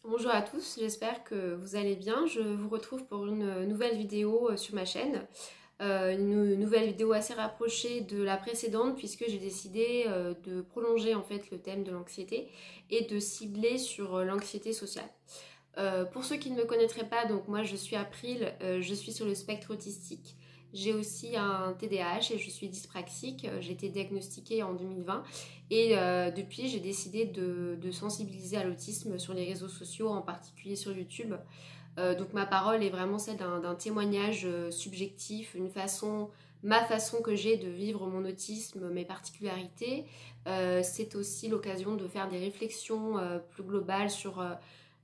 Bonjour à tous, j'espère que vous allez bien. Je vous retrouve pour une nouvelle vidéo sur ma chaîne. Une nouvelle vidéo assez rapprochée de la précédente puisque j'ai décidé de prolonger en fait le thème de l'anxiété et de cibler sur l'anxiété sociale. Pour ceux qui ne me connaîtraient pas, donc moi je suis April, je suis sur le spectre autistique. J'ai aussi un TDAH et je suis dyspraxique. J'ai été diagnostiquée en 2020 et depuis j'ai décidé de sensibiliser à l'autisme sur les réseaux sociaux, en particulier sur YouTube. Donc ma parole est vraiment celle d'un témoignage subjectif, ma façon que j'ai de vivre mon autisme, mes particularités. C'est aussi l'occasion de faire des réflexions plus globales sur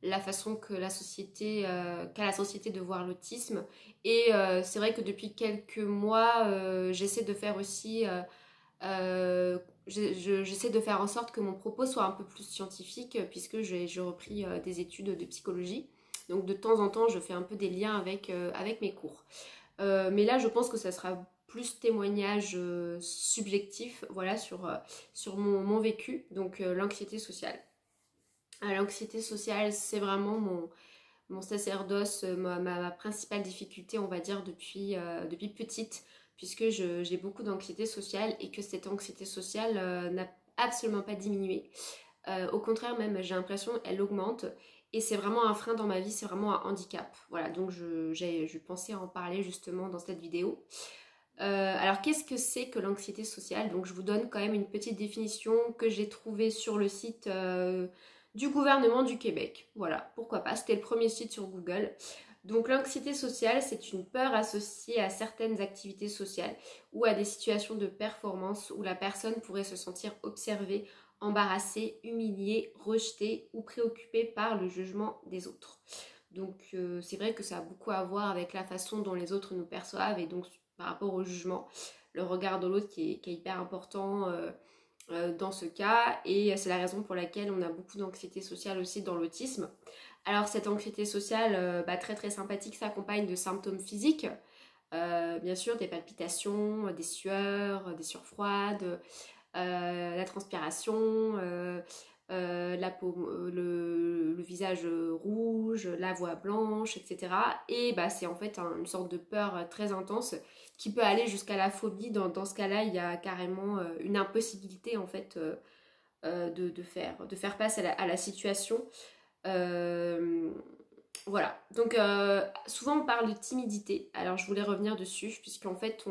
la façon qu'a la société de voir l'autisme. Et c'est vrai que depuis quelques mois, j'essaie de faire aussi j'essaie de faire en sorte que mon propos soit un peu plus scientifique puisque j'ai repris des études de psychologie. Donc de temps en temps, je fais un peu des liens avec mes cours. Mais là, je pense que ça sera plus témoignage subjectif, voilà, sur mon vécu, donc l'anxiété sociale. L'anxiété sociale, c'est vraiment mon sacerdoce, ma principale difficulté, on va dire, depuis petite, puisque j'ai beaucoup d'anxiété sociale et que cette anxiété sociale n'a absolument pas diminué. Au contraire, même, j'ai l'impression qu'elle augmente. Et c'est vraiment un frein dans ma vie, c'est vraiment un handicap. Voilà, donc je pensais en parler justement dans cette vidéo. Alors, qu'est-ce que c'est que l'anxiété sociale? Donc, je vous donne quand même une petite définition que j'ai trouvée sur le site du gouvernement du Québec. Voilà, pourquoi pas, c'était le premier site sur Google. Donc, l'anxiété sociale, c'est une peur associée à certaines activités sociales ou à des situations de performance où la personne pourrait se sentir observée, embarrassée, humiliée, rejetée ou préoccupée par le jugement des autres. Donc c'est vrai que ça a beaucoup à voir avec la façon dont les autres nous perçoivent et donc par rapport au jugement, le regard de l'autre qui est hyper important dans ce cas, et c'est la raison pour laquelle on a beaucoup d'anxiété sociale aussi dans l'autisme. Alors cette anxiété sociale très très sympathique s'accompagne de symptômes physiques, bien sûr des palpitations, des sueurs froides, la transpiration, la peau, le visage rouge, la voix blanche, etc. Et bah, c'est en fait une sorte de peur très intense qui peut aller jusqu'à la phobie. Dans ce cas-là, il y a carrément une impossibilité en fait de faire face à la situation. Euh, voilà, donc souvent on parle de timidité. Alors je voulais revenir dessus, puisqu'en fait,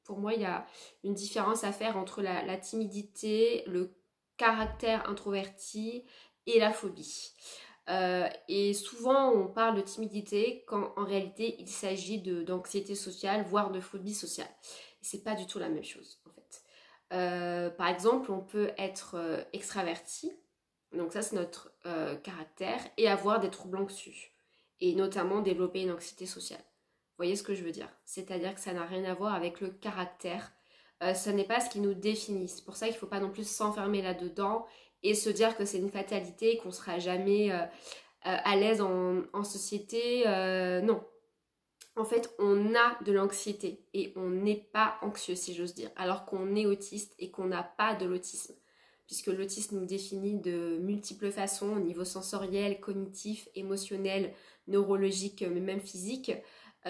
pour moi, il y a une différence à faire entre la timidité, le caractère introverti et la phobie. Et souvent on parle de timidité quand en réalité il s'agit d'anxiété sociale, voire de phobie sociale. Et c'est pas du tout la même chose en fait. Par exemple, on peut être extraverti, donc ça c'est notre caractère, et avoir des troubles anxieux, et notamment développer une anxiété sociale. Vous voyez ce que je veux dire? C'est-à-dire que ça n'a rien à voir avec le caractère, ce n'est pas ce qui nous définit. C'est pour ça qu'il ne faut pas non plus s'enfermer là-dedans et se dire que c'est une fatalité, qu'on ne sera jamais à l'aise en société. Non, en fait, on a de l'anxiété et on n'est pas anxieux, si j'ose dire, alors qu'on est autiste et qu'on n'a pas de l'autisme, puisque l'autisme nous définit de multiples façons au niveau sensoriel, cognitif, émotionnel, neurologique, mais même physique.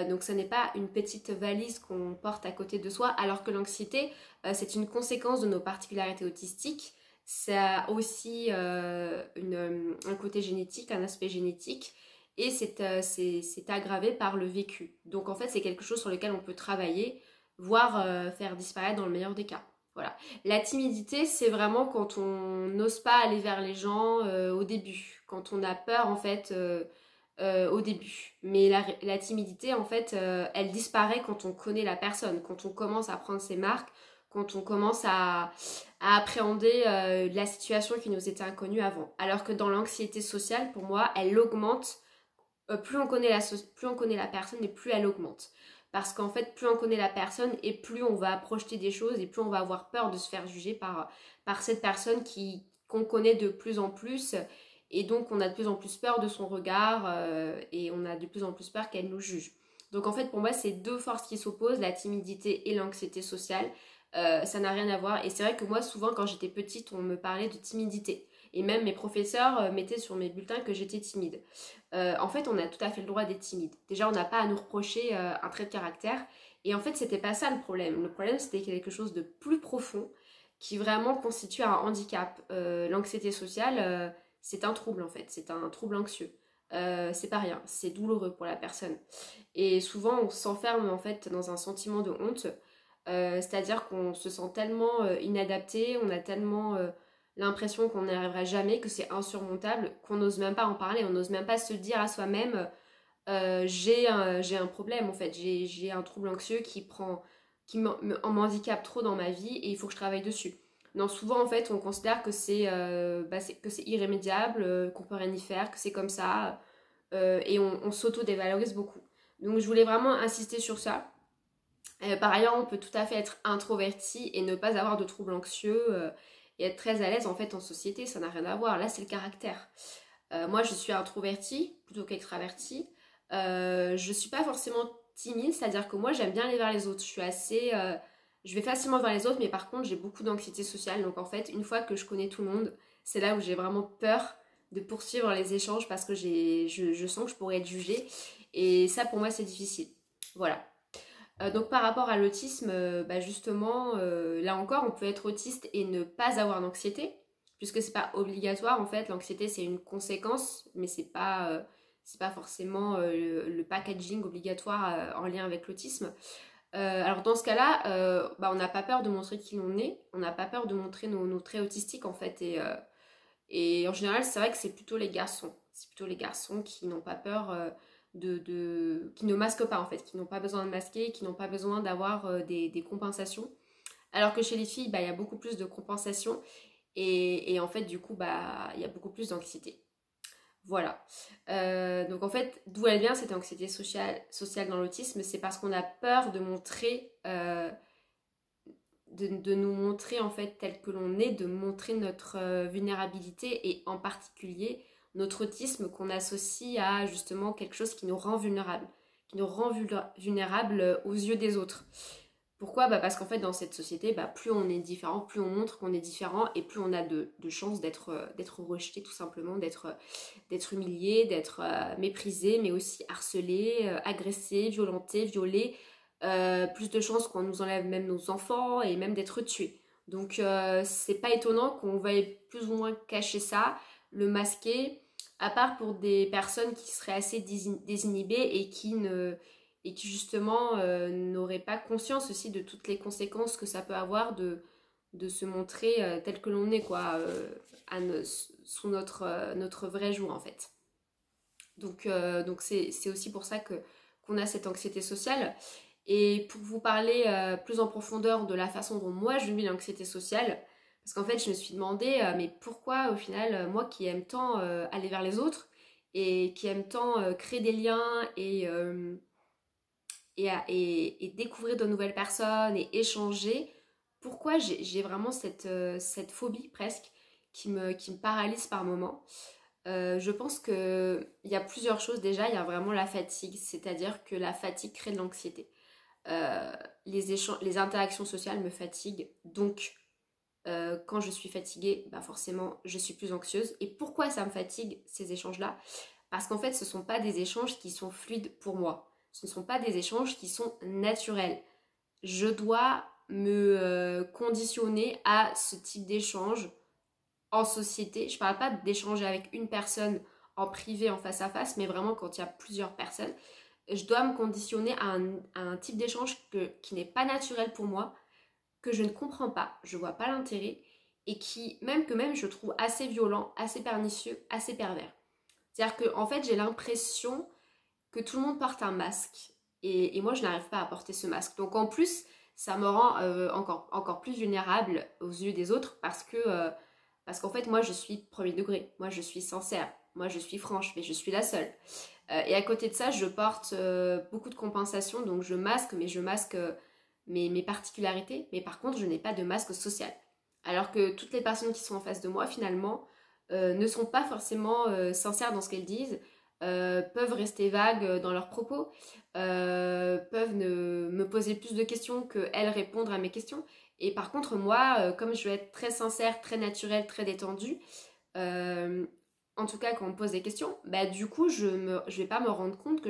Donc ce n'est pas une petite valise qu'on porte à côté de soi, alors que l'anxiété, c'est une conséquence de nos particularités autistiques. Ça a aussi un côté génétique, un aspect génétique, et c'est aggravé par le vécu. Donc en fait, c'est quelque chose sur lequel on peut travailler, voire faire disparaître dans le meilleur des cas. Voilà. La timidité, c'est vraiment quand on n'ose pas aller vers les gens au début, quand on a peur en fait au début. Mais la timidité, en fait, elle disparaît quand on connaît la personne, quand on commence à prendre ses marques, quand on commence à appréhender la situation qui nous était inconnue avant. Alors que dans l'anxiété sociale, pour moi, elle augmente plus on connaît la personne et plus elle augmente. Parce qu'en fait, plus on connaît la personne et plus on va projeter des choses et plus on va avoir peur de se faire juger par cette personne qu'on connaît de plus en plus. Et donc, on a de plus en plus peur de son regard et on a de plus en plus peur qu'elle nous juge. Donc, en fait, pour moi, c'est deux forces qui s'opposent, la timidité et l'anxiété sociale. Ça n'a rien à voir. Et c'est vrai que moi, souvent, quand j'étais petite, on me parlait de timidité. Et même mes professeurs mettaient sur mes bulletins que j'étais timide. En fait, on a tout à fait le droit d'être timide. Déjà, on n'a pas à nous reprocher un trait de caractère. Et en fait, c'était pas ça le problème. Le problème, c'était quelque chose de plus profond qui vraiment constitue un handicap. L'anxiété sociale, c'est un trouble en fait. C'est un trouble anxieux. C'est pas rien. C'est douloureux pour la personne. Et souvent, on s'enferme en fait dans un sentiment de honte. C'est-à-dire qu'on se sent tellement inadapté, on a tellement l'impression qu'on n'y arrivera jamais, que c'est insurmontable, qu'on n'ose même pas en parler, on n'ose même pas se dire à soi-même j'ai un problème en fait, j'ai un trouble anxieux qui m'handicape trop dans ma vie et il faut que je travaille dessus. Non, souvent en fait on considère que que c'est irrémédiable, qu'on peut rien y faire, que c'est comme ça et on s'auto-dévalorise beaucoup. Donc je voulais vraiment insister sur ça. Par ailleurs, on peut tout à fait être introverti et ne pas avoir de troubles anxieux et être très à l'aise en fait en société, ça n'a rien à voir. Là, c'est le caractère. Moi, je suis introvertie plutôt qu'extravertie. Je suis pas forcément timide, c'est-à-dire que moi, j'aime bien aller vers les autres. Je vais facilement vers les autres, mais par contre, j'ai beaucoup d'anxiété sociale. Donc en fait, une fois que je connais tout le monde, c'est là où j'ai vraiment peur de poursuivre les échanges parce que je sens que je pourrais être jugée. Et ça, pour moi, c'est difficile. Voilà. Donc par rapport à l'autisme, justement, là encore, on peut être autiste et ne pas avoir d'anxiété, puisque c'est pas obligatoire en fait. L'anxiété c'est une conséquence, mais c'est pas forcément le packaging obligatoire en lien avec l'autisme. Alors dans ce cas-là, on n'a pas peur de montrer qui l'on est, on n'a pas peur de montrer nos traits autistiques en fait. Et en général, c'est vrai que c'est plutôt les garçons. C'est plutôt les garçons qui n'ont pas peur qui ne masquent pas en fait, qui n'ont pas besoin de masquer, qui n'ont pas besoin d'avoir des compensations. Alors que chez les filles, il y a beaucoup plus de compensations et en fait, du coup, il y a beaucoup plus d'anxiété. Voilà. Donc en fait, d'où elle vient cette anxiété sociale dans l'autisme, c'est parce qu'on a peur de montrer, de nous montrer en fait tel que l'on est, de montrer notre vulnérabilité et en particulier notre autisme qu'on associe à justement quelque chose qui nous rend vulnérables, aux yeux des autres. Pourquoi ? Parce qu'en fait dans cette société, plus on est différent, plus on montre qu'on est différent et plus on a de chances d'être rejeté tout simplement, d'être humilié, d'être méprisé, mais aussi harcelé, agressé, violenté, violé. Plus de chances qu'on nous enlève même nos enfants et même d'être tués. Donc c'est pas étonnant qu'on veuille plus ou moins cacher ça, le masquer, à part pour des personnes qui seraient assez désinhibées et qui justement n'auraient pas conscience aussi de toutes les conséquences que ça peut avoir de se montrer tel que l'on est quoi, sous notre vrai jour en fait. Donc c'est aussi pour ça qu'on a cette anxiété sociale. Et pour vous parler plus en profondeur de la façon dont moi je vis l'anxiété sociale, parce qu'en fait je me suis demandé, mais pourquoi au final, moi qui aime tant aller vers les autres et qui aime tant créer des liens et découvrir de nouvelles personnes et échanger, pourquoi j'ai vraiment cette phobie presque qui me paralyse par moments. Je pense qu'il y a plusieurs choses. Déjà, il y a vraiment la fatigue, c'est-à-dire que la fatigue crée de l'anxiété. Les interactions sociales me fatiguent, donc quand je suis fatiguée, forcément je suis plus anxieuse. Et pourquoi ça me fatigue ces échanges-là ? Parce qu'en fait ce ne sont pas des échanges qui sont fluides pour moi, ce ne sont pas des échanges qui sont naturels. Je dois me conditionner à ce type d'échange en société. Je ne parle pas d'échanger avec une personne en privé, en face à face, mais vraiment quand il y a plusieurs personnes. Je dois me conditionner à un type d'échange qui n'est pas naturel pour moi, que je ne comprends pas, je ne vois pas l'intérêt, et même je trouve assez violent, assez pernicieux, assez pervers. C'est-à-dire que en fait, j'ai l'impression que tout le monde porte un masque, et moi, je n'arrive pas à porter ce masque. Donc en plus, ça me rend encore plus vulnérable aux yeux des autres, parce qu'en fait, moi, je suis premier degré, moi, je suis sincère, moi, je suis franche, mais je suis la seule. Et à côté de ça, je porte beaucoup de compensation, donc je masque, mais je masque mes particularités, mais par contre, je n'ai pas de masque social. Alors que toutes les personnes qui sont en face de moi, finalement, ne sont pas forcément sincères dans ce qu'elles disent, peuvent rester vagues dans leurs propos, peuvent me poser plus de questions qu'elles répondre à mes questions. Et par contre, moi, comme je veux être très sincère, très naturelle, très détendue, euh, en tout cas quand on me pose des questions, bah du coup je vais pas me rendre compte que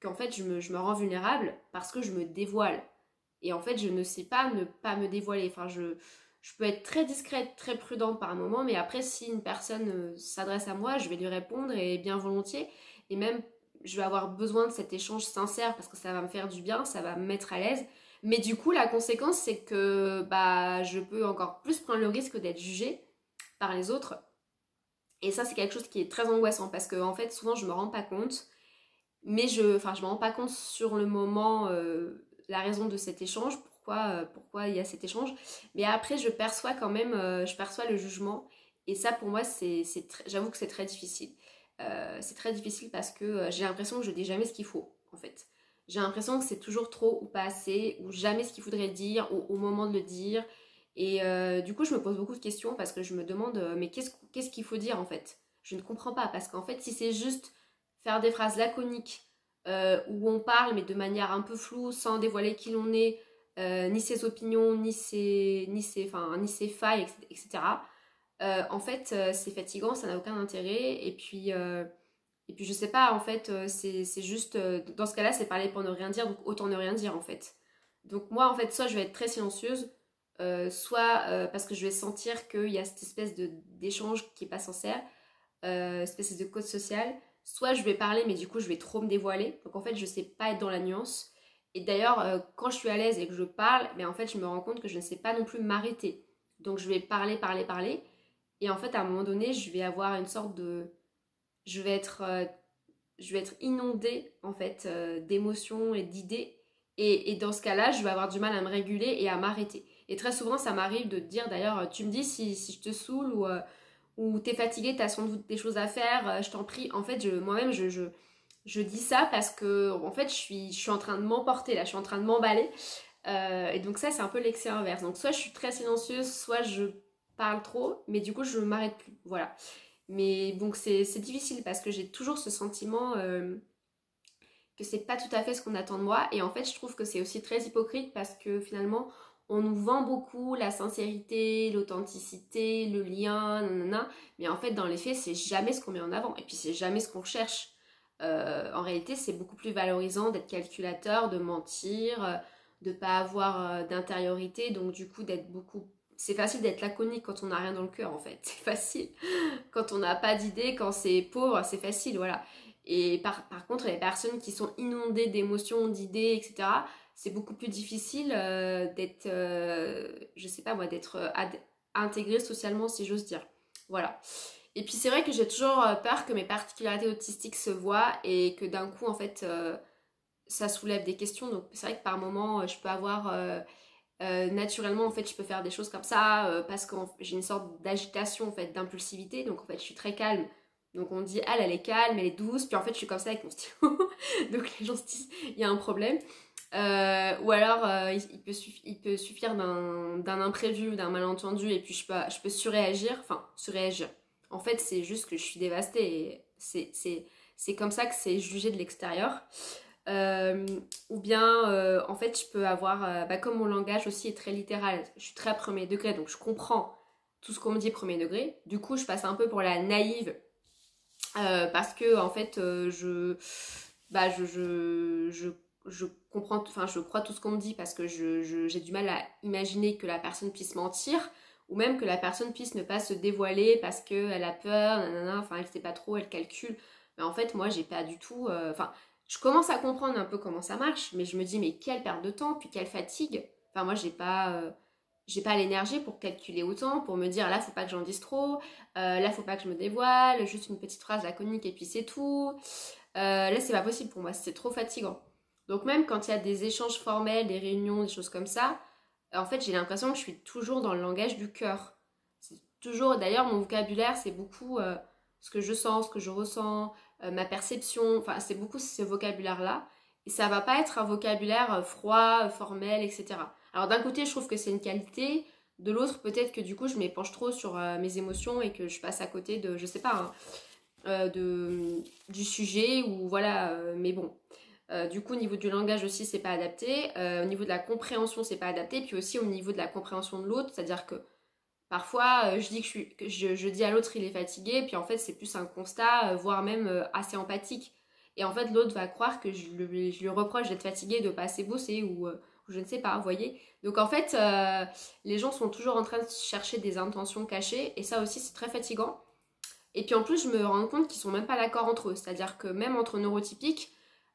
qu'en fait je me rends vulnérable parce que je me dévoile. Et en fait je ne sais pas ne pas me dévoiler. Enfin je peux être très discrète, très prudente par moment, mais après si une personne s'adresse à moi, je vais lui répondre et bien volontiers. Et même je vais avoir besoin de cet échange sincère parce que ça va me faire du bien, ça va me mettre à l'aise. Mais du coup la conséquence c'est que bah je peux encore plus prendre le risque d'être jugée par les autres. Et ça, c'est quelque chose qui est très angoissant parce que, en fait, souvent, je me rends pas compte. Mais je me rends pas compte sur le moment la raison de cet échange, pourquoi il y a cet échange. Mais après, je perçois quand même, je perçois le jugement. Et ça, pour moi, j'avoue que c'est très difficile. C'est très difficile parce que j'ai l'impression que je dis jamais ce qu'il faut, en fait. J'ai l'impression que c'est toujours trop ou pas assez, ou jamais ce qu'il faudrait dire, ou au moment de le dire. Et du coup, je me pose beaucoup de questions parce que je me demande, mais qu'est-ce qu'il faut dire en fait? Je ne comprends pas parce qu'en fait, si c'est juste faire des phrases laconiques où on parle mais de manière un peu floue, sans dévoiler qui l'on est, ni ses opinions, ni ses failles, etc. En fait, c'est fatigant, ça n'a aucun intérêt. Et puis je sais pas, en fait, c'est juste, dans ce cas-là, c'est parler pour ne rien dire, donc autant ne rien dire en fait. Donc moi, en fait, soit je vais être très silencieuse, soit parce que je vais sentir qu'il y a cette espèce d'échange qui est pas sincère, espèce de code social. Soit je vais parler, mais du coup, je vais trop me dévoiler. Donc en fait, je sais pas être dans la nuance. Et d'ailleurs, quand je suis à l'aise et que je parle, mais en fait, je me rends compte que je ne sais pas non plus m'arrêter. Donc je vais parler, parler, parler. Et en fait, à un moment donné, je vais avoir une sorte de... Je vais être, euh, je vais être inondée, en fait, d'émotions et d'idées. Et dans ce cas-là, je vais avoir du mal à me réguler et à m'arrêter. Et très souvent, ça m'arrive de te dire, d'ailleurs, tu me dis si je te saoule ou t'es fatigué, t'as sans doute des choses à faire, je t'en prie. En fait, moi-même, je dis ça parce que, en fait, je suis en train de m'emporter, là, je suis en train de m'emballer. Et donc ça, c'est un peu l'excès inverse. Donc soit je suis très silencieuse, soit je parle trop, mais du coup, je ne m'arrête plus. Voilà. Mais donc c'est difficile parce que j'ai toujours ce sentiment que c'est pas tout à fait ce qu'on attend de moi. Et en fait, je trouve que c'est aussi très hypocrite parce que finalement, on nous vend beaucoup la sincérité, l'authenticité, le lien, nanana. Mais en fait, dans les faits, c'est jamais ce qu'on met en avant. Et puis, c'est jamais ce qu'on cherche. En réalité, c'est beaucoup plus valorisant d'être calculateur, de mentir, de pas avoir d'intériorité. Donc, du coup, d'être beaucoup. C'est facile d'être laconique quand on n'a rien dans le cœur, en fait. C'est facile. Quand on n'a pas d'idée, quand c'est pauvre, c'est facile, voilà. Et par contre, les personnes qui sont inondées d'émotions, d'idées, etc., c'est beaucoup plus difficile d'être, je sais pas moi, d'être intégré socialement, si j'ose dire. Voilà. Et puis c'est vrai que j'ai toujours peur que mes particularités autistiques se voient et que d'un coup, en fait, ça soulève des questions. Donc c'est vrai que par moment, je peux avoir... naturellement, en fait, je peux faire des choses comme ça parce que j'ai une sorte d'agitation, en fait, d'impulsivité. Donc, en fait, je suis très calme. Donc, on dit, elle est calme, elle est douce. Puis, en fait, je suis comme ça avec mon stylo. Donc, les gens se disent, il y a un problème. Ou alors, il peut suffire d'un imprévu, d'un malentendu, et puis je peux surréagir. Enfin, surréagir. En fait, c'est juste que je suis dévastée. Et c'est comme ça que c'est jugé de l'extérieur. Euh, ou bien, en fait, je peux avoir, bah, comme mon langage aussi est très littéral, je suis très premier degré, donc je comprends tout ce qu'on me dit premier degré. Du coup, je passe un peu pour la naïve parce que, en fait, bah, je comprends, enfin, je crois tout ce qu'on me dit parce que j'ai du mal à imaginer que la personne puisse mentir ou même que la personne puisse ne pas se dévoiler parce qu'elle a peur, nanana, enfin, elle sait pas trop, elle calcule. Mais en fait, moi, j'ai pas du tout, enfin, je commence à comprendre un peu comment ça marche, mais je me dis, mais quelle perte de temps, puis quelle fatigue. Enfin, moi, j'ai pas l'énergie pour calculer autant, pour me dire, là, faut pas que j'en dise trop, là, faut pas que je me dévoile, juste une petite phrase laconique et puis c'est tout. Là, c'est pas possible pour moi, c'est trop fatigant. Donc, même quand il y a des échanges formels, des réunions, des choses comme ça, en fait, j'ai l'impression que je suis toujours dans le langage du cœur. C'est toujours, d'ailleurs, mon vocabulaire, c'est beaucoup ce que je sens, ce que je ressens, ma perception, enfin c'est beaucoup ce vocabulaire-là. Et ça va pas être un vocabulaire froid, formel, etc. Alors d'un côté, je trouve que c'est une qualité, de l'autre, peut-être que du coup, je m'épanche trop sur mes émotions et que je passe à côté de, je sais pas, hein, du sujet ou voilà, mais bon. Du coup, au niveau du langage aussi, c'est pas adapté. Au niveau de la compréhension, c'est pas adapté. Puis aussi au niveau de la compréhension de l'autre, c'est-à-dire que Parfois, je dis je dis à l'autre il est fatigué, puis en fait c'est plus un constat, voire même assez empathique. Et en fait l'autre va croire que je lui reproche d'être fatigué, de pas assez bosser ou je ne sais pas, vous voyez. Donc en fait, les gens sont toujours en train de chercher des intentions cachées, et ça aussi c'est très fatigant. Et puis en plus, je me rends compte qu'ils sont même pas d'accord entre eux. C'est-à-dire que même entre neurotypiques,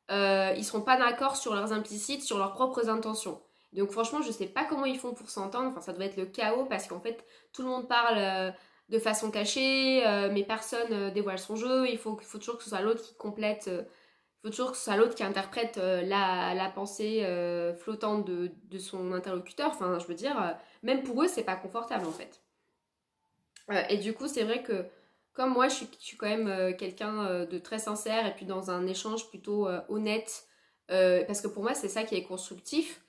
ils seront pas d'accord sur leurs implicites, sur leurs propres intentions. Donc franchement, je sais pas comment ils font pour s'entendre. Enfin, ça doit être le chaos parce qu'en fait, tout le monde parle de façon cachée, mais personne dévoile son jeu. Il faut toujours que ce soit l'autre qui complète. Il faut toujours que ce soit l'autre qui interprète la pensée flottante de son interlocuteur. Enfin, je veux dire, même pour eux, c'est pas confortable en fait. Et du coup, c'est vrai que comme moi, je suis quand même quelqu'un de très sincère et puis dans un échange plutôt honnête, parce que pour moi, c'est ça qui est constructif.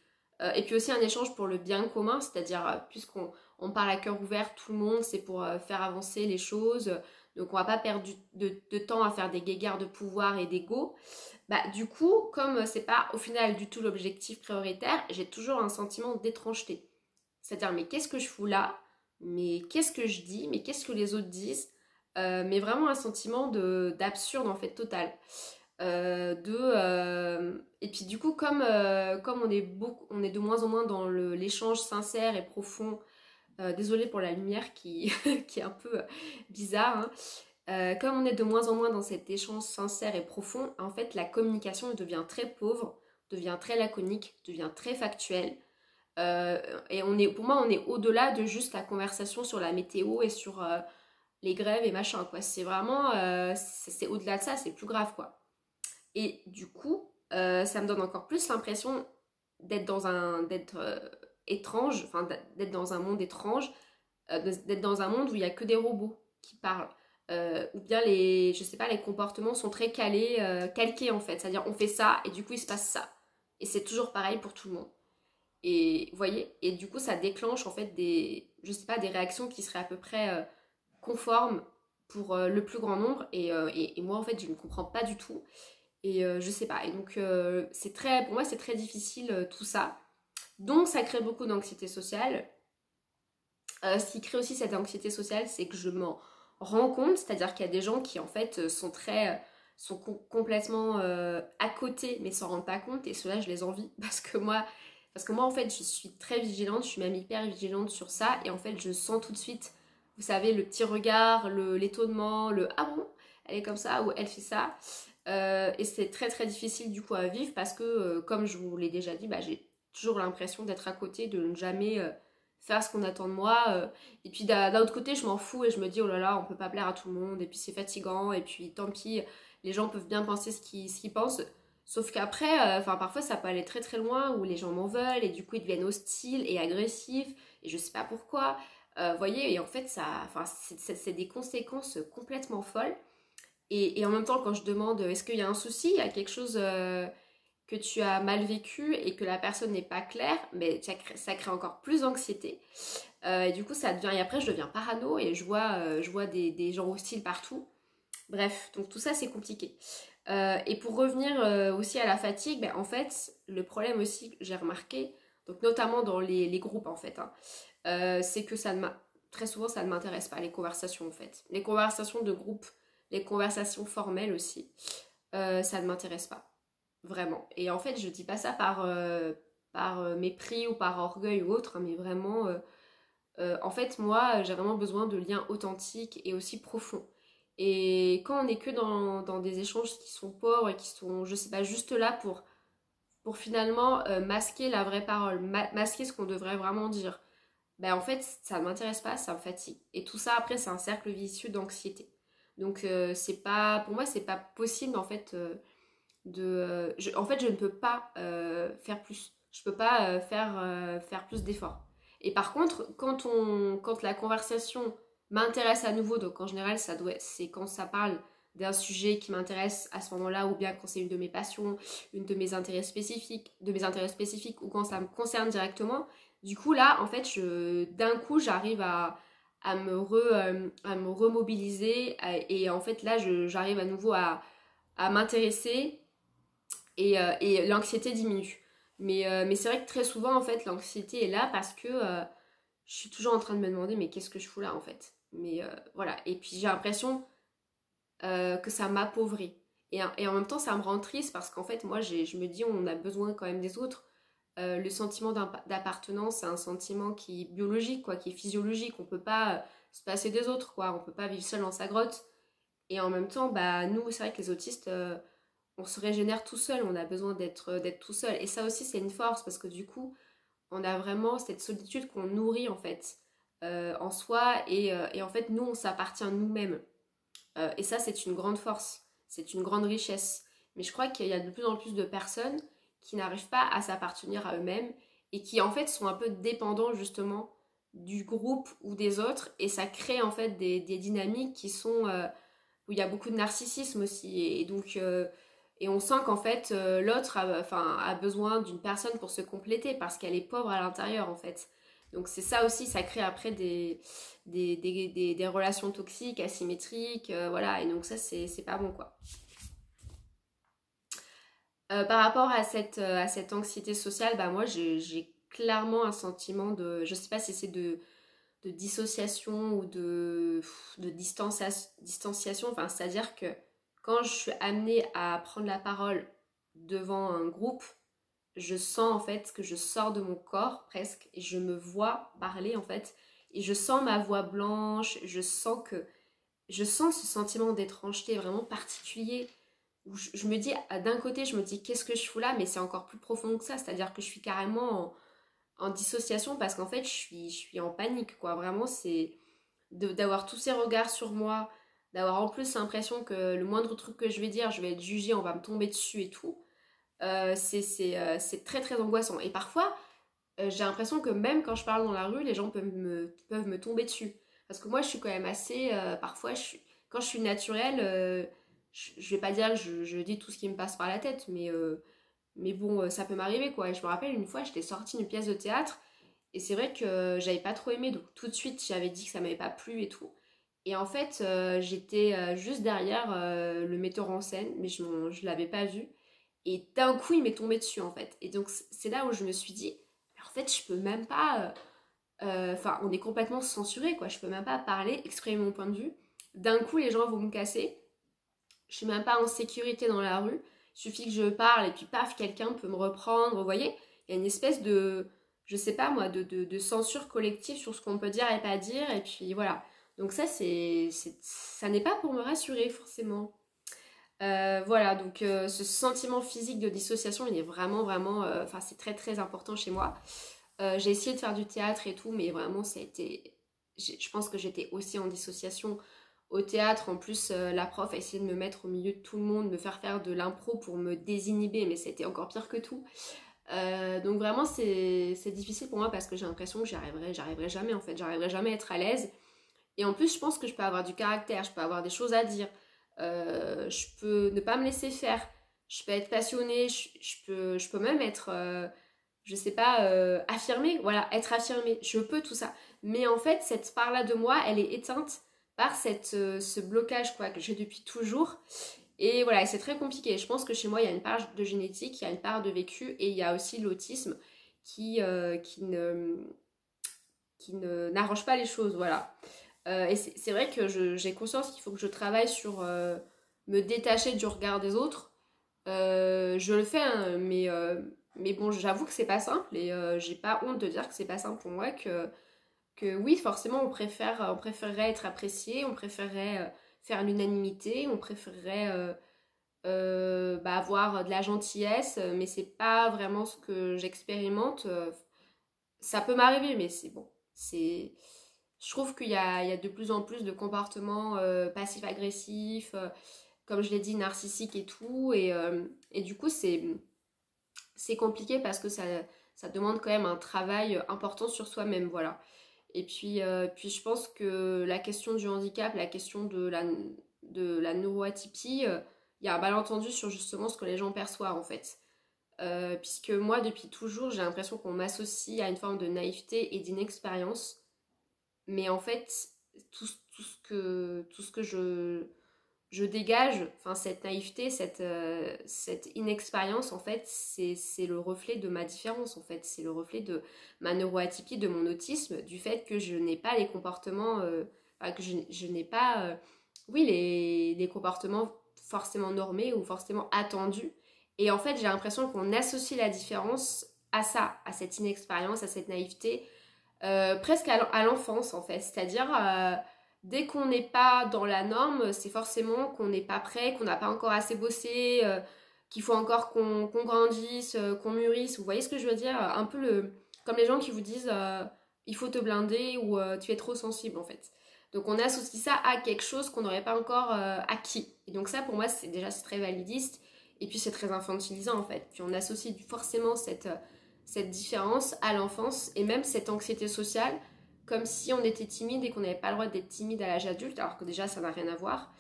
Et puis aussi un échange pour le bien commun, c'est-à-dire puisqu'on parle à cœur ouvert, tout le monde, c'est pour faire avancer les choses. Donc on va pas perdre de temps à faire des guéguerres de pouvoir et d'ego. Bah du coup, comme c'est pas au final du tout l'objectif prioritaire, j'ai toujours un sentiment d'étrangeté. C'est-à-dire, mais qu'est-ce que je fous là? Mais qu'est-ce que je dis? Mais qu'est-ce que les autres disent? Mais vraiment un sentiment d'absurde en fait total. Et puis du coup, comme on est de moins en moins dans l'échange sincère et profond, désolée pour la lumière qui, qui est un peu bizarre, hein. Comme on est de moins en moins dans cet échange sincère et profond, en fait la communication devient très pauvre, devient très laconique, devient très factuelle. Et pour moi, on est au-delà de juste la conversation sur la météo et sur les grèves et machin, quoi. C'est vraiment, c'est au-delà de ça, c'est plus grave, quoi. Et du coup, ça me donne encore plus l'impression d'être étrange, enfin d'être dans un monde étrange, d'être dans un monde où il y a que des robots qui parlent. Ou bien je sais pas, les comportements sont très calqués en fait. C'est-à-dire on fait ça et du coup il se passe ça. Et c'est toujours pareil pour tout le monde. Et vous voyez, et du coup, ça déclenche en fait je sais pas, des réactions qui seraient à peu près conformes pour le plus grand nombre. Et moi, en fait, je ne comprends pas du tout. Et je sais pas. Et donc, pour moi, c'est très difficile tout ça. Donc, ça crée beaucoup d'anxiété sociale. Ce qui crée aussi cette anxiété sociale, c'est que je m'en rends compte, c'est-à-dire qu'il y a des gens qui en fait sont complètement à côté, mais s'en rendent pas compte. Et ceux-là, je les envie parce que moi, en fait, je suis très vigilante, je suis même hyper vigilante sur ça. Et en fait, je sens tout de suite, vous savez, le petit regard, l'étonnement, ah bon, elle est comme ça ou elle fait ça. Et c'est très très difficile du coup à vivre parce que, comme je vous l'ai déjà dit, bah, j'ai toujours l'impression d'être à côté, de ne jamais faire ce qu'on attend de moi. Et puis d'un autre côté, je m'en fous et je me dis, oh là là, on peut pas plaire à tout le monde. Et puis c'est fatigant. Et puis tant pis, les gens peuvent bien penser ce qu'ils pensent. Sauf qu'après, enfin parfois ça peut aller très très loin où les gens m'en veulent et du coup ils deviennent hostiles et agressifs et je sais pas pourquoi. Voyez, et en fait c'est des conséquences complètement folles. Et en même temps, quand je demande est-ce qu'il y a un souci, il y a quelque chose que tu as mal vécu et que la personne n'est pas claire, mais ça crée encore plus d'anxiété. Et du coup, ça devient. Et après, je deviens parano et je vois des gens hostiles partout. Bref, donc tout ça, c'est compliqué. Et pour revenir aussi à la fatigue, ben, en fait, le problème aussi que j'ai remarqué, donc notamment dans les groupes en fait, hein, c'est que très souvent ça ne m'intéresse pas, les conversations en fait. Les conversations de groupe, les conversations formelles aussi, ça ne m'intéresse pas, vraiment. Et en fait, je dis pas ça par mépris ou par orgueil ou autre, hein, mais vraiment, en fait, moi, j'ai vraiment besoin de liens authentiques et aussi profonds. Et quand on n'est que dans des échanges qui sont pauvres et qui sont, je sais pas, juste là pour finalement masquer la vraie parole, masquer ce qu'on devrait vraiment dire, ben en fait, ça ne m'intéresse pas, ça me fatigue. Et tout ça, après, c'est un cercle vicieux d'anxiété. Donc, c'est pas, pour moi, c'est pas possible, en fait, en fait, je ne peux pas faire plus. Je peux pas faire plus d'efforts. Et par contre, quand la conversation m'intéresse à nouveau, donc en général, c'est quand ça parle d'un sujet qui m'intéresse à ce moment-là, ou bien quand c'est une de mes passions, une de mes intérêts spécifiques, ou quand ça me concerne directement. Du coup, là, en fait, d'un coup, j'arrive à me remobiliser, et en fait, là, j'arrive à nouveau à m'intéresser et l'anxiété diminue. Mais c'est vrai que très souvent, en fait, l'anxiété est là parce que je suis toujours en train de me demander mais qu'est-ce que je fous là en fait. Mais voilà, et puis j'ai l'impression que ça m'appauvrit. Et en même temps, ça me rend triste parce qu'en fait, moi, je me dis, on a besoin quand même des autres. Le sentiment d'appartenance, c'est un sentiment qui est biologique, quoi, qui est physiologique. On peut pas se passer des autres, quoi. On peut pas vivre seul dans sa grotte. Et en même temps, bah, nous, c'est vrai que les autistes, on se régénère tout seul. On a besoin d'être tout seul. Et ça aussi, c'est une force parce que du coup, on a vraiment cette solitude qu'on nourrit, en fait, en soi. Et en fait, nous, on s'appartient nous-mêmes. Et ça, c'est une grande force, c'est une grande richesse. Mais je crois qu'il y a de plus en plus de personnes qui n'arrivent pas à s'appartenir à eux-mêmes et qui en fait sont un peu dépendants justement du groupe ou des autres. Et ça crée en fait des dynamiques qui sont où il y a beaucoup de narcissisme aussi. Et donc, et on sent qu'en fait l'autre a besoin d'une personne pour se compléter parce qu'elle est pauvre à l'intérieur en fait. Donc c'est ça aussi, ça crée après des relations toxiques, asymétriques, voilà, et donc ça c'est pas bon quoi. Par rapport à cette anxiété sociale, bah moi j'ai clairement un sentiment de, je sais pas si c'est de dissociation ou de distanciation, enfin c'est-à-dire que quand je suis amenée à prendre la parole devant un groupe, je sens en fait que je sors de mon corps presque et je me vois parler en fait et je sens ma voix blanche, je sens ce sentiment d'étrangeté vraiment particulier où je me dis d'un côté je me dis qu'est-ce que je fous là, mais c'est encore plus profond que ça, c'est-à-dire que je suis carrément en dissociation parce qu'en fait je suis en panique quoi, vraiment c'est d'avoir tous ces regards sur moi, d'avoir en plus l'impression que le moindre truc que je vais dire je vais être jugée, on va me tomber dessus et tout. C'est très très angoissant. Et parfois, j'ai l'impression que même quand je parle dans la rue, les gens peuvent me tomber dessus. Parce que moi, je suis quand même assez... parfois, quand je suis naturelle, je vais pas dire que je dis tout ce qui me passe par la tête, mais bon, ça peut m'arriver, quoi. Et je me rappelle, une fois, j'étais sortie d'une pièce de théâtre, et c'est vrai que j'avais pas trop aimé, donc tout de suite, j'avais dit que ça m'avait pas plu et tout. Et en fait, j'étais juste derrière le metteur en scène, mais je l'avais pas vu. Et d'un coup, il m'est tombé dessus, en fait. Et donc, c'est là où je me suis dit, en fait, je peux même pas... Enfin, on est complètement censuré, quoi. Je peux même pas parler, exprimer mon point de vue. D'un coup, les gens vont me casser. Je suis même pas en sécurité dans la rue. Il suffit que je parle et puis paf, quelqu'un peut me reprendre. Vous voyez, il y a une espèce de, je sais pas moi, de censure collective sur ce qu'on peut dire et pas dire. Et puis voilà. Donc ça, ça n'est pas pour me rassurer forcément. Voilà, donc ce sentiment physique de dissociation, il est vraiment, vraiment, enfin c'est très, très important chez moi. J'ai essayé de faire du théâtre et tout, mais vraiment, ça a été... Je pense que j'étais aussi en dissociation au théâtre. En plus, la prof a essayé de me mettre au milieu de tout le monde, me faire de l'impro pour me désinhiber, mais c'était encore pire que tout. Donc vraiment, c'est difficile pour moi parce que j'ai l'impression que j'arriverai jamais en fait. J'arriverai jamais à être à l'aise. Et en plus, je pense que je peux avoir du caractère, je peux avoir des choses à dire. Je peux ne pas me laisser faire. Je peux être passionnée, je peux même être, je sais pas, affirmée. Voilà, être affirmée. Je peux tout ça. Mais en fait, cette part-là de moi, elle est éteinte par ce blocage quoi, que j'ai depuis toujours. Et voilà, c'est très compliqué. Je pense que chez moi, il y a une part de génétique, il y a une part de vécu et il y a aussi l'autisme qui n'arrange pas les choses. Voilà. Et c'est vrai que j'ai conscience qu'il faut que je travaille sur me détacher du regard des autres. Je le fais, hein, mais bon, j'avoue que c'est pas simple et j'ai pas honte de dire que c'est pas simple pour moi. Que oui, forcément, on préférerait être apprécié, on préférerait faire l'unanimité, on préférerait bah, avoir de la gentillesse, mais c'est pas vraiment ce que j'expérimente. Ça peut m'arriver, mais c'est bon. Je trouve il y a de plus en plus de comportements passifs-agressifs, comme je l'ai dit, narcissiques et tout. Et du coup, c'est compliqué parce que ça demande quand même un travail important sur soi-même, voilà. Et puis je pense que la question du handicap, la question de la neuroatypie, il y a un malentendu sur justement ce que les gens perçoivent en fait. Puisque moi, depuis toujours, j'ai l'impression qu'on m'associe à une forme de naïveté et d'inexpérience. Mais en fait, tout ce que je dégage, enfin cette naïveté, cette inexpérience en fait, c'est le reflet de ma différence en fait, c'est le reflet de ma neuroatypie, de mon autisme, du fait que je n'ai pas les comportements, enfin, que je n'ai pas, oui, les comportements forcément normés ou forcément attendus. Et en fait, j'ai l'impression qu'on associe la différence à ça, à cette inexpérience, à cette naïveté, presque à l'enfance en fait, c'est-à-dire dès qu'on n'est pas dans la norme, c'est forcément qu'on n'est pas prêt, qu'on n'a pas encore assez bossé, qu'il faut encore qu'on grandisse, qu'on mûrisse. Vous voyez ce que je veux dire? Un peu comme les gens qui vous disent il faut te blinder ou tu es trop sensible en fait. Donc on associe ça à quelque chose qu'on n'aurait pas encore acquis. Et donc ça pour moi c'est très validiste et puis c'est très infantilisant en fait. Puis on associe forcément cette différence à l'enfance et même cette anxiété sociale comme si on était timide et qu'on n'avait pas le droit d'être timide à l'âge adulte, alors que déjà ça n'a rien à voir.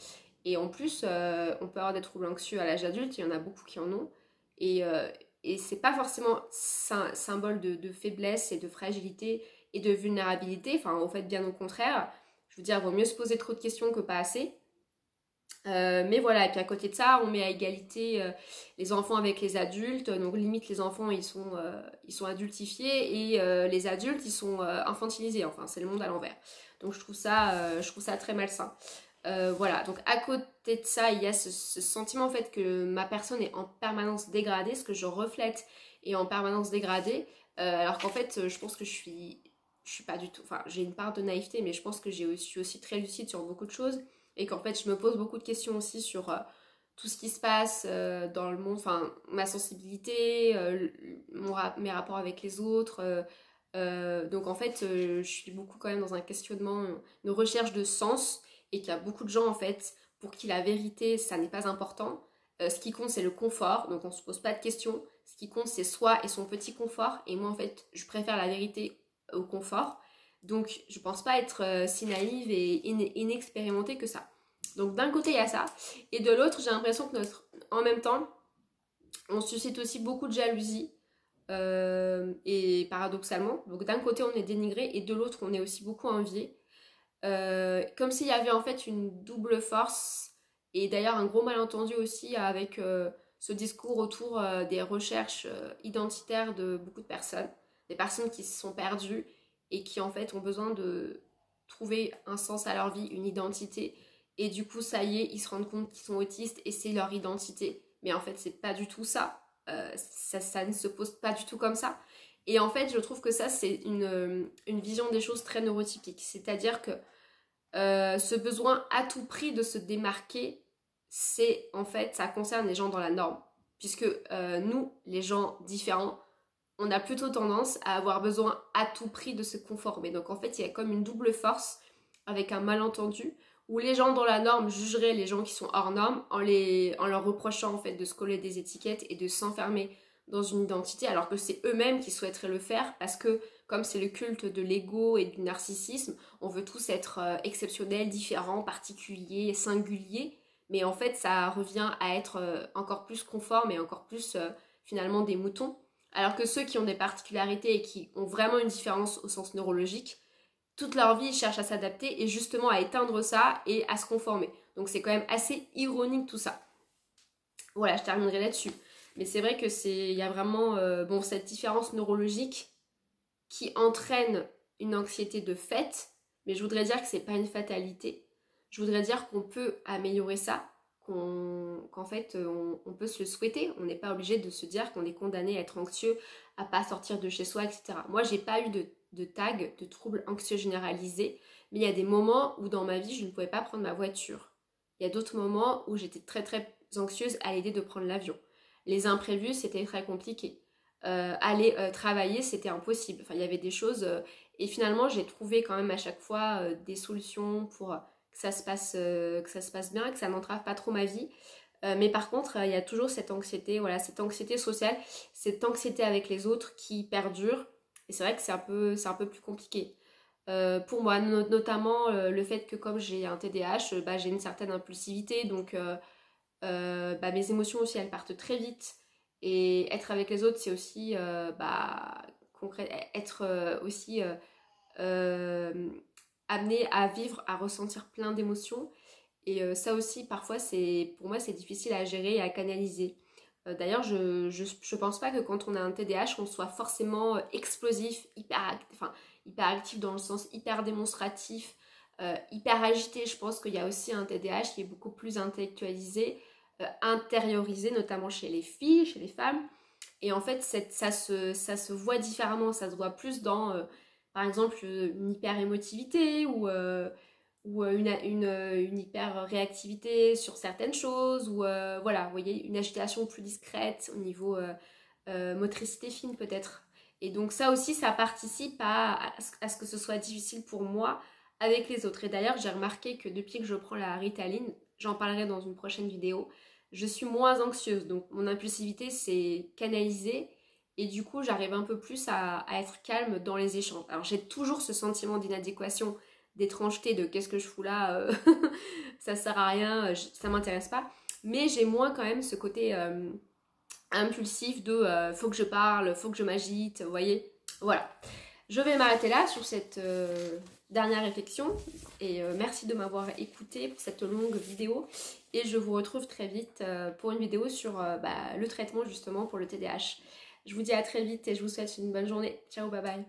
Et en plus, on peut avoir des troubles anxieux à l'âge adulte, il y en a beaucoup qui en ont. Et, euh, et c'est pas forcément symbole de faiblesse et de fragilité et de vulnérabilité, enfin au fait bien au contraire. Je veux dire, il vaut mieux se poser trop de questions que pas assez. Mais voilà, et puis à côté de ça, on met à égalité les enfants avec les adultes. Donc limite, les enfants, ils sont adultifiés et les adultes, ils sont infantilisés. Enfin, c'est le monde à l'envers. Donc je trouve ça très malsain. Voilà, donc à côté de ça, il y a ce sentiment en fait que ma personne est en permanence dégradée, ce que je reflète est en permanence dégradé. Alors qu'en fait, je pense que je suis pas du tout... Enfin, j'ai une part de naïveté, mais je pense que je suis aussi très lucide sur beaucoup de choses et qu'en fait je me pose beaucoup de questions aussi sur tout ce qui se passe dans le monde, enfin ma sensibilité, mes rapports avec les autres. Donc en fait je suis beaucoup quand même dans un questionnement, une recherche de sens et qu'il y a beaucoup de gens en fait pour qui la vérité ça n'est pas important. Ce qui compte c'est le confort, donc on se pose pas de questions. Ce qui compte c'est soi et son petit confort et moi en fait je préfère la vérité au confort. Donc je pense pas être si naïve et inexpérimentée que ça. Donc d'un côté il y a ça, et de l'autre j'ai l'impression que en même temps, on suscite aussi beaucoup de jalousie, et paradoxalement. Donc d'un côté on est dénigré et de l'autre on est aussi beaucoup envié. Comme s'il y avait en fait une double force, et d'ailleurs un gros malentendu aussi avec ce discours autour des recherches identitaires de beaucoup de personnes. Des personnes qui se sont perdues et qui en fait ont besoin de trouver un sens à leur vie, une identité. Et du coup, ça y est, ils se rendent compte qu'ils sont autistes et c'est leur identité. Mais en fait, c'est pas du tout ça. Ça ne se pose pas du tout comme ça. Et en fait, je trouve que ça, c'est une vision des choses très neurotypique. C'est-à-dire que ce besoin à tout prix de se démarquer, c'est en fait, ça concerne les gens dans la norme. Puisque nous, les gens différents, on a plutôt tendance à avoir besoin à tout prix de se conformer. Donc en fait, il y a comme une double force avec un malentendu où les gens dans la norme jugeraient les gens qui sont hors norme en leur reprochant en fait de se coller des étiquettes et de s'enfermer dans une identité, alors que c'est eux-mêmes qui souhaiteraient le faire parce que comme c'est le culte de l'ego et du narcissisme, on veut tous être exceptionnels, différents, particuliers, singuliers, mais en fait ça revient à être encore plus conforme et encore plus finalement des moutons, alors que ceux qui ont des particularités et qui ont vraiment une différence au sens neurologique, toute leur vie ils cherchent à s'adapter et justement à éteindre ça et à se conformer. Donc c'est quand même assez ironique tout ça. Voilà, je terminerai là-dessus. Mais c'est vrai que il y a vraiment cette différence neurologique qui entraîne une anxiété de fait, mais je voudrais dire que c'est pas une fatalité. Je voudrais dire qu'on peut améliorer ça, qu'en fait on peut se le souhaiter. On n'est pas obligé de se dire qu'on est condamné à être anxieux, à pas sortir de chez soi, etc. Moi, j'ai pas eu de tag de troubles anxieux généralisés, mais il y a des moments où dans ma vie je ne pouvais pas prendre ma voiture. Il y a d'autres moments où j'étais très très anxieuse à l'idée de prendre l'avion. Les imprévus, c'était très compliqué. Aller travailler, c'était impossible. Enfin, il y avait des choses. Et finalement, j'ai trouvé quand même à chaque fois des solutions pour que ça se passe bien, que ça n'entrave pas trop ma vie. Mais par contre, il y a toujours cette anxiété, voilà, cette anxiété sociale, cette anxiété avec les autres qui perdure. Et c'est vrai que c'est un peu plus compliqué. Pour moi, notamment le fait que comme j'ai un TDAH, j'ai une certaine impulsivité, donc mes émotions aussi elles partent très vite et être avec les autres c'est aussi être aussi amené à vivre, à ressentir plein d'émotions Et ça aussi, parfois, pour moi, c'est difficile à gérer et à canaliser. D'ailleurs, je pense pas que quand on a un TDAH, on soit forcément explosif, hyper actif dans le sens hyper démonstratif, hyper agité. Je pense qu'il y a aussi un TDAH qui est beaucoup plus intellectualisé, intériorisé, notamment chez les filles, chez les femmes. Et en fait, ça se voit différemment. Ça se voit plus dans, par exemple, une hyper émotivité ou une hyper réactivité sur certaines choses, ou voilà, vous voyez, une agitation plus discrète au niveau motricité fine peut-être. Et donc ça aussi, ça participe à ce que ce soit difficile pour moi avec les autres. Et d'ailleurs, j'ai remarqué que depuis que je prends la Ritaline, j'en parlerai dans une prochaine vidéo, je suis moins anxieuse. Donc mon impulsivité s'est canalisée et du coup, j'arrive un peu plus à être calme dans les échanges. Alors j'ai toujours ce sentiment d'inadéquation, d'étrangeté, de qu'est-ce que je fous là, ça sert à rien, ça m'intéresse pas. Mais j'ai moins quand même ce côté impulsif de faut que je parle, faut que je m'agite, vous voyez. Voilà. Je vais m'arrêter là sur cette dernière réflexion et merci de m'avoir écouté pour cette longue vidéo et je vous retrouve très vite pour une vidéo sur le traitement justement pour le TDAH. Je vous dis à très vite et je vous souhaite une bonne journée. Ciao, bye bye.